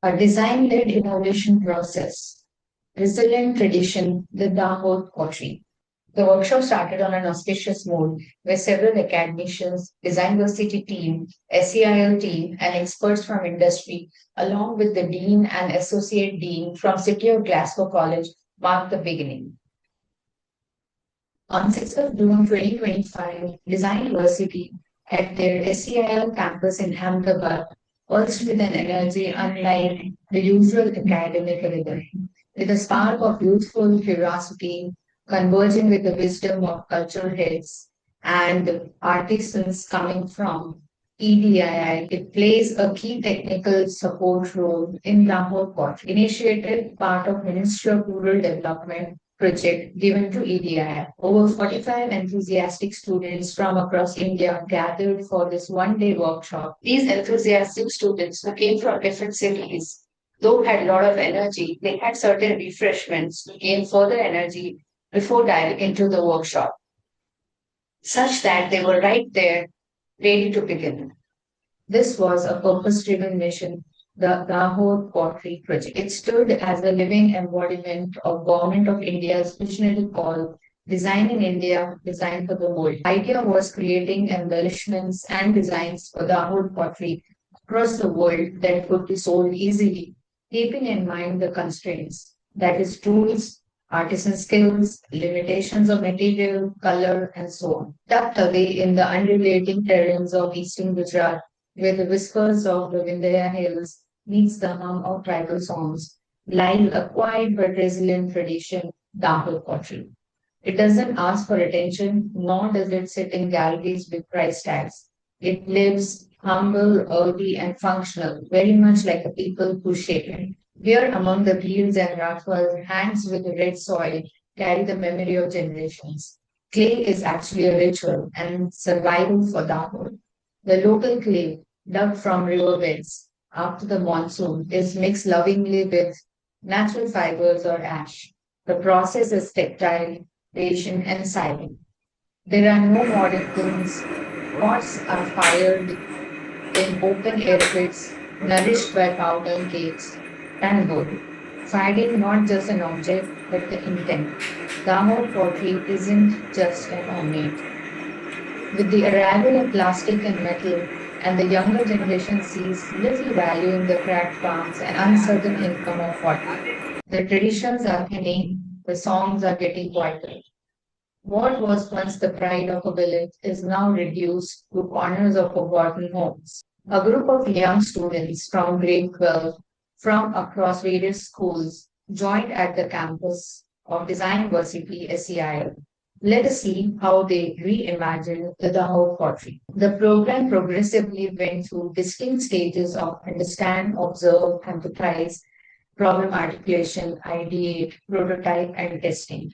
A design-led innovation process, resilient tradition, the Dahod Pottery. The workshop started on an auspicious mode where several academicians, Designversity team, SEIL team, and experts from industry, along with the dean and associate dean from City of Glasgow College, marked the beginning. On 6th of June 2025, Designversity at their SEIL campus in Ahmedabad pulsed with an energy unlike the usual academic rhythm, with a spark of youthful curiosity converging with the wisdom of cultural heads and artisans coming from EDII. It plays a key technical support role in Dahod Pottery, initiated part of Ministry of Rural Development project given to EDI. Over 45 enthusiastic students from across India gathered for this one-day workshop. These enthusiastic students who came from different cities, though had a lot of energy, they had certain refreshments to gain further energy before diving into the workshop, such that they were right there, ready to begin. This was a purpose-driven mission, the Dahod Pottery Project. It stood as a living embodiment of Government of India's visionary call, Design in India, Design for the World. The idea was creating embellishments and designs for Dahod pottery across the world that could be sold easily, keeping in mind the constraints, that is, tools, artisan skills, limitations of material, color, and so on. Tucked away in the undulating terrains of eastern Gujarat, where the whispers of the Vindhya hills meets the hum of tribal songs, lies a quiet but resilient tradition, Dahod pottery. It doesn't ask for attention, nor does it sit in galleries with price tags. It lives humble, earthy, and functional, very much like the people who shape it. Here among the fields and raffles, hands with the red soil carry the memory of generations. Clay is actually a ritual and survival for Dahod. The local clay, dug from riverbeds after the monsoon, is mixed lovingly with natural fibers or ash. The process is tactile, patient, and silent. There are no modern kilns. Pots are fired in open air pits, nourished by powder cakes and wood, finding not just an object but the intent. Dahod pottery isn't just an ornament. With the arrival of plastic and metal, and the younger generation sees little value in the cracked palms and uncertain income of pottery. The traditions are thinning, the songs are getting quieter. What was once the pride of a village is now reduced to corners of forgotten homes. A group of young students from grade 12 from across various schools joined at the campus of Designversity SEIL. Let us see how they reimagined the Dahod pottery. The program progressively went through distinct stages of understand, observe, empathize, problem articulation, ideate, prototype, and testing.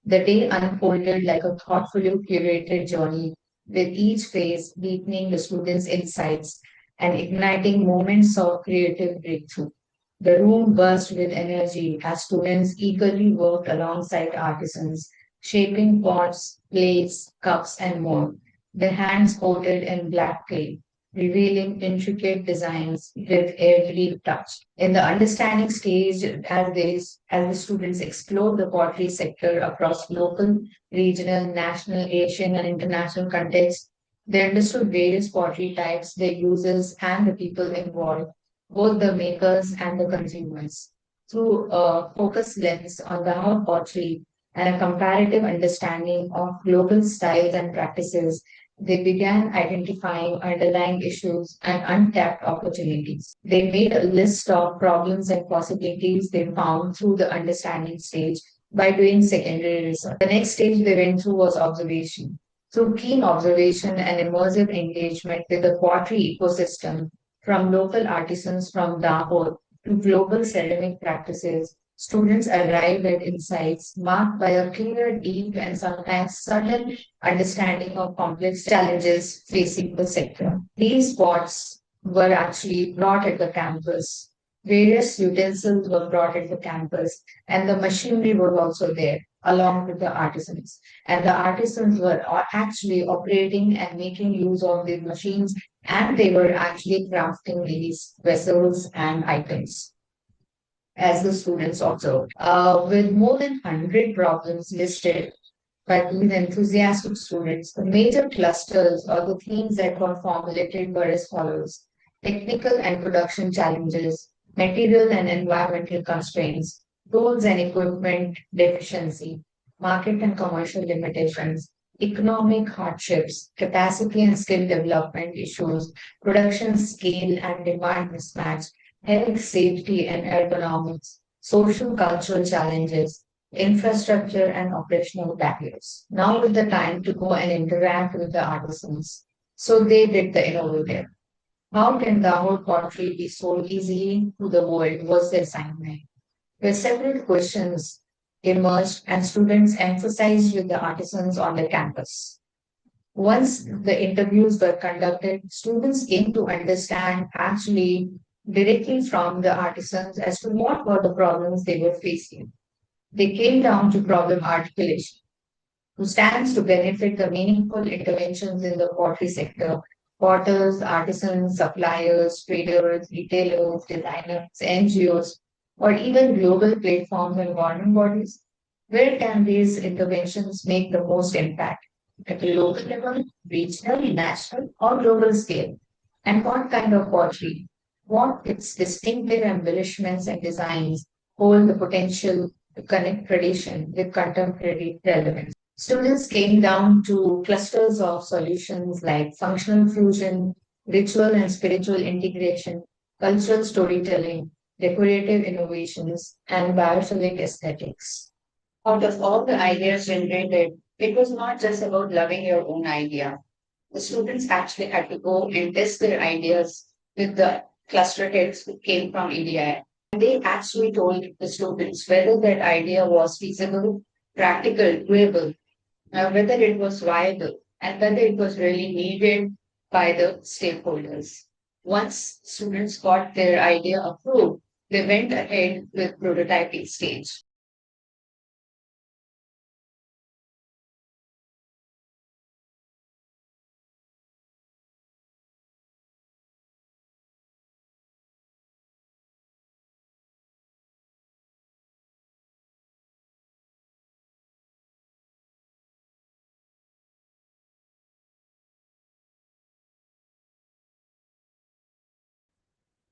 The day unfolded like a thoughtfully curated journey, with each phase deepening the students' insights and igniting moments of creative breakthrough. The room buzzed with energy as students eagerly worked alongside artisans, shaping pots, plates, cups, and more. Their hands coated in black clay, revealing intricate designs with every touch. In the understanding stage, as the students explored the pottery sector across local, regional, national, Asian, and international contexts, they understood various pottery types, their users, and the people involved, both the makers and the consumers. Through a focused lens on the how pottery and a comparative understanding of global styles and practices, they began identifying underlying issues and untapped opportunities. They made a list of problems and possibilities they found through the understanding stage by doing secondary research. The next stage they went through was observation. Through keen observation and immersive engagement with the pottery ecosystem, from local artisans from Dahod to global ceramic practices, students arrive at insights marked by a clear, deep, and sometimes subtle understanding of complex challenges facing the sector. These pots were actually brought at the campus. Various utensils were brought at the campus, and the machinery was also there along with the artisans. And the artisans were actually operating and making use of these machines, and they were actually crafting these vessels and items. as the students observed. With more than 100 problems listed by these enthusiastic students, the major clusters or the themes that were formulated were as follows: technical and production challenges, material and environmental constraints, tools and equipment deficiency, market and commercial limitations, economic hardships, capacity and skill development issues, production scale and demand mismatch, health, safety, and ergonomics, social cultural challenges, infrastructure, and operational barriers. Now is the time to go and interact with the artisans. So they did the innovative. How can the whole pottery be sold easily to the world was the assignment, where several questions emerged and students emphasized with the artisans on the campus. Once the interviews were conducted, students came to understand actually directly from the artisans as to what were the problems they were facing. They came down to problem articulation, who stands to benefit the meaningful interventions in the pottery sector. Potters, artisans, suppliers, traders, retailers, designers, NGOs, or even global platforms and government bodies. Where can these interventions make the most impact? At a local level, regional, national, or global scale? And what kind of pottery? What its distinctive embellishments and designs hold the potential to connect tradition with contemporary relevance? Students came down to clusters of solutions like functional fusion, ritual and spiritual integration, cultural storytelling, decorative innovations, and biophilic aesthetics. Out of all the ideas generated, it was not just about loving your own idea. The students actually had to go and test their ideas with the cluster heads who came from India. And they actually told the students whether that idea was feasible, practical, doable, whether it was viable, and whether it was really needed by the stakeholders. Once students got their idea approved, they went ahead with prototyping stage.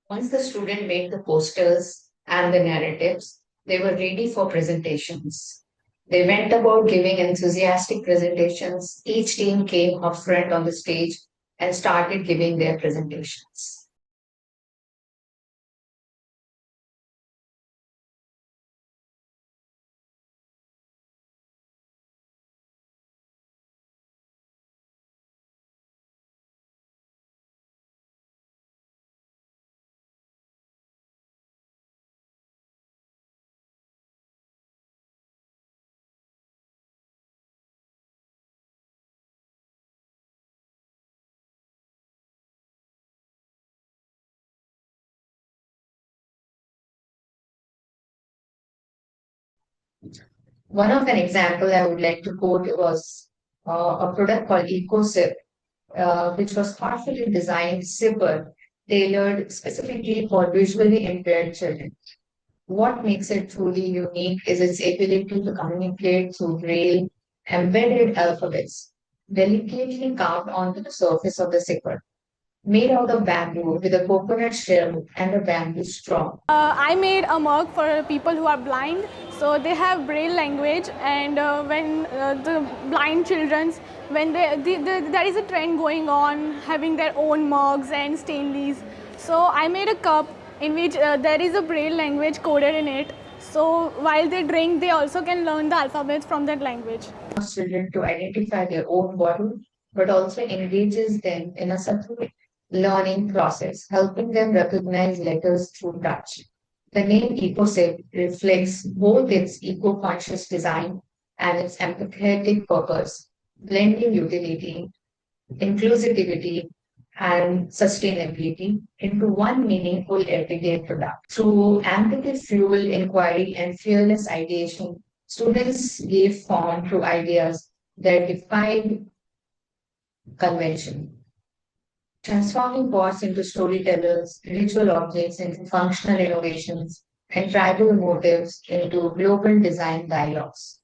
Once the student made the posters and the narratives, they were ready for presentations. They went about giving enthusiastic presentations. Each team came up front on the stage and started giving their presentations. One of an example I would like to quote was a product called EcoSip, which was thoughtfully designed zipper tailored specifically for visually impaired children. What makes it truly unique is its ability to communicate through braille embedded alphabets, delicately carved onto the surface of the zipper, made out of bamboo with a coconut shell and a bamboo straw. I made a mug for people who are blind, so they have braille language. And when the blind childrens, when there is a trend going on having their own mugs and Stanleys. So I made a cup in which there is a braille language coded in it. So while they drink, they also can learn the alphabets from that language. Children to identify their own bottle, but also engages them in a subtle learning process, helping them recognize letters through touch. The name EcoSafe reflects both its eco-conscious design and its empathetic purpose, blending utility, inclusivity, and sustainability into one meaningful everyday product. Through empathy fueled inquiry and fearless ideation, students gave form to ideas that defied convention, transforming pots into storytellers, ritual objects into functional innovations, and tribal motifs into global design dialogues.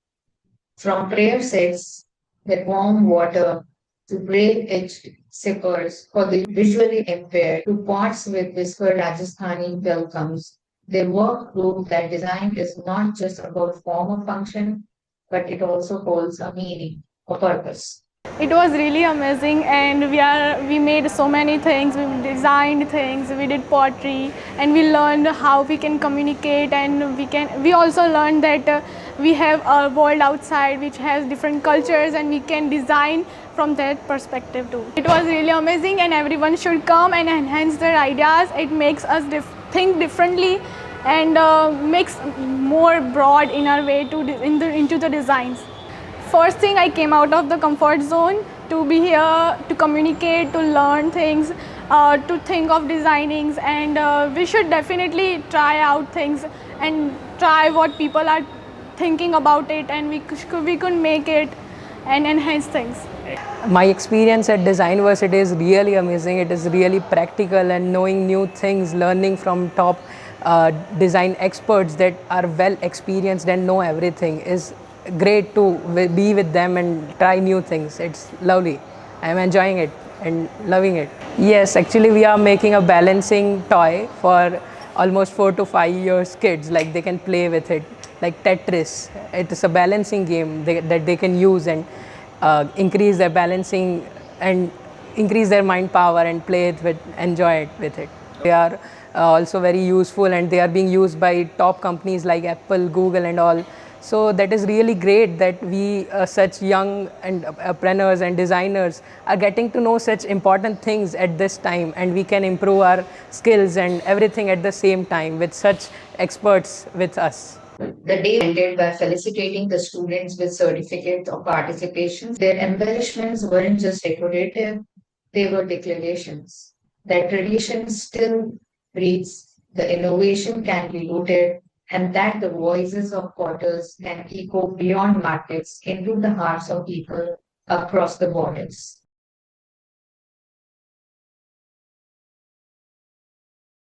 From prayer sets that warm water to braid-edged sippers for the visually impaired to pots with whispered Rajasthani welcomes, their work proved that design is not just about form or function, but it also holds a meaning, a purpose. It was really amazing, and we made so many things. We designed things, we did pottery, and we learned how we can communicate, and we also learned that we have a world outside which has different cultures, and we can design from that perspective too. It was really amazing, and everyone should come and enhance their ideas. It makes us think differently, and makes more broad in our way into the designs. First thing, I came out of the comfort zone to be here, to communicate, to learn things, to think of designings, and we should definitely try out things and try what people are thinking about it, and we could make it and enhance things. My experience at Designversity is really amazing. It is really practical, and knowing new things, learning from top design experts that are well experienced and know everything is great to be with them and try new things. It's lovely. I'm enjoying it and loving it. Yes, actually we are making a balancing toy for almost 4 to 5 years kids, like they can play with it, like Tetris. It is a balancing game that they can use and increase their balancing and increase their mind power and play it with, enjoy it with it. They are also very useful, and they are being used by top companies like Apple, Google and all. So that is really great that we such young entrepreneurs and designers are getting to know such important things at this time, and we can improve our skills and everything at the same time with such experts with us. The day ended by felicitating the students with certificates of participation. Their embellishments weren't just decorative, they were declarations that tradition still breathes, the innovation can be rooted, and that the voices of potters can echo beyond markets into the hearts of people across the borders.